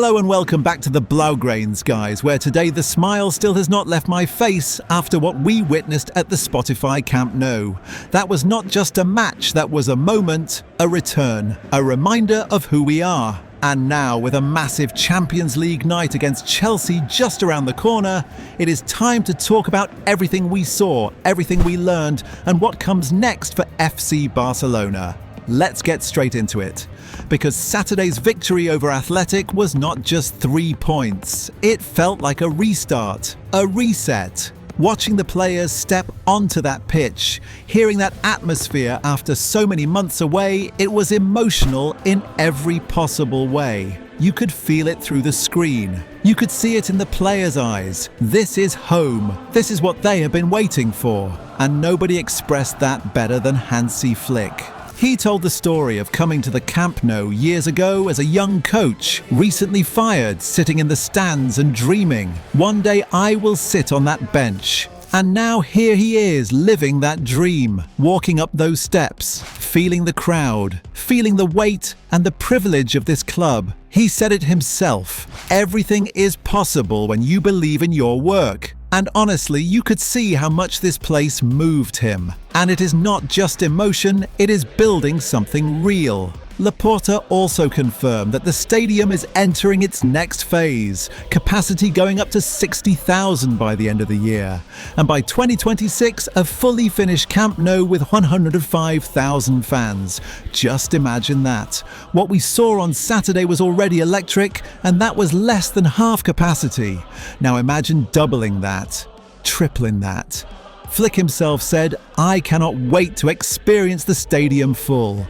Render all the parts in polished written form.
Hello and welcome back to the Blaugrains, guys, where today the smile still has not left my face after what we witnessed at the Spotify Camp Nou. That was not just a match, that was a moment, a return, a reminder of who we are. And now, with a massive Champions League night against Chelsea just around the corner, it is time to talk about everything we saw, everything we learned, and what comes next for FC Barcelona. Let's get straight into it. Because Saturday's victory over Athletic was not just 3 points. It felt like a restart, a reset. Watching the players step onto that pitch, hearing that atmosphere after so many months away, it was emotional in every possible way. You could feel it through the screen. You could see it in the players' eyes. This is home. This is what they have been waiting for. And nobody expressed that better than Hansi Flick. He told the story of coming to the Camp Nou years ago as a young coach, recently fired, sitting in the stands and dreaming, one day I will sit on that bench. And now here he is, living that dream, walking up those steps, feeling the crowd, feeling the weight and the privilege of this club. He said it himself, everything is possible when you believe in your work. And honestly, you could see how much this place moved him. And it is not just emotion, it is building something real. Laporta also confirmed that the stadium is entering its next phase, capacity going up to 60,000 by the end of the year. And by 2026, a fully finished Camp Nou with 105,000 fans. Just imagine that. What we saw on Saturday was already electric, and that was less than half capacity. Now imagine doubling that, tripling that. Flick himself said, I cannot wait to experience the stadium full.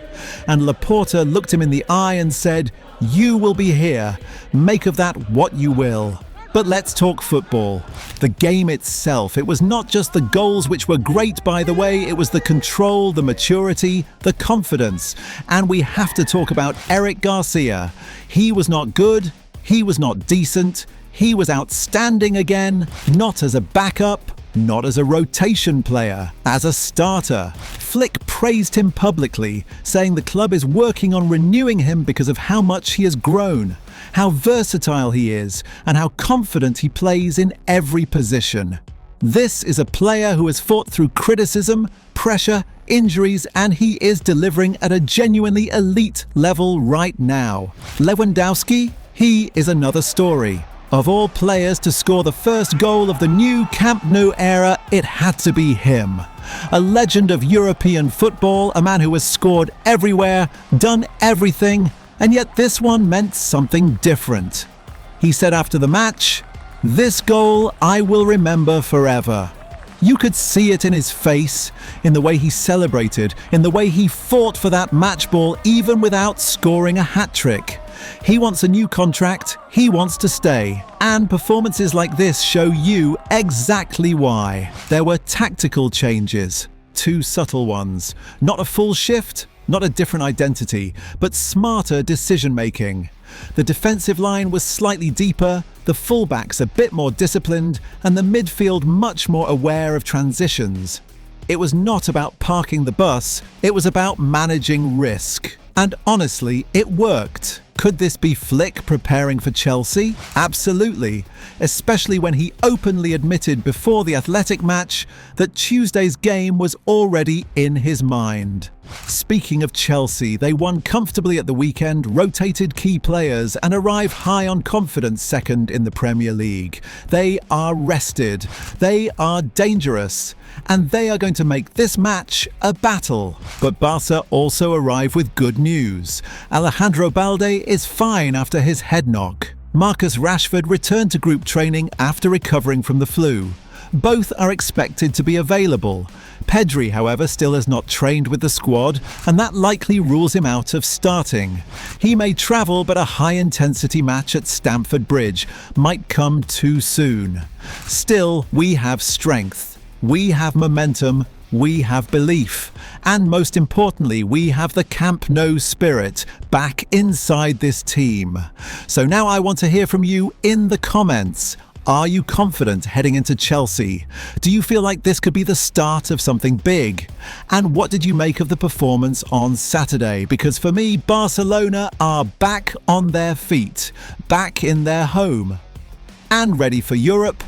And Laporta looked him in the eye and said, you will be here. Make of that what you will. But let's talk football. The game itself, it was not just the goals, which were great by the way, it was the control, the maturity, the confidence. And we have to talk about Eric Garcia. He was not good, he was not decent, he was outstanding again, not as a backup, not as a rotation player, as a starter. Flick praised him publicly, saying the club is working on renewing him because of how much he has grown, how versatile he is, and how confident he plays in every position. This is a player who has fought through criticism, pressure, injuries, and he is delivering at a genuinely elite level right now. Lewandowski, he is another story. Of all players to score the first goal of the new Camp Nou era, it had to be him. A legend of European football, a man who has scored everywhere, done everything, and yet this one meant something different. He said after the match, "This goal I will remember forever." You could see it in his face, in the way he celebrated, in the way he fought for that match ball even without scoring a hat-trick. He wants a new contract, he wants to stay. And performances like this show you exactly why. There were tactical changes, 2 subtle ones. Not a full shift, not a different identity, but smarter decision-making. The defensive line was slightly deeper, the fullbacks a bit more disciplined, and the midfield much more aware of transitions. It was not about parking the bus, it was about managing risk. And honestly, it worked. Could this be Flick preparing for Chelsea? Absolutely, especially when he openly admitted before the Athletic match that Tuesday's game was already in his mind. Speaking of Chelsea, they won comfortably at the weekend, rotated key players, and arrive high on confidence second in the Premier League. They are rested, they are dangerous, and they are going to make this match a battle. But Barca also arrive with good news. Alejandro Balde is fine after his head knock. Marcus Rashford returned to group training after recovering from the flu. Both are expected to be available. Pedri, however, still has not trained with the squad, and that likely rules him out of starting. He may travel, but a high-intensity match at Stamford Bridge might come too soon. Still, we have strength. We have momentum. We have belief. And most importantly, we have the Camp Nou spirit back inside this team. So now I want to hear from you in the comments. Are you confident heading into Chelsea? Do you feel like this could be the start of something big? And what did you make of the performance on Saturday? Because for me, Barcelona are back on their feet, back in their home, and ready for Europe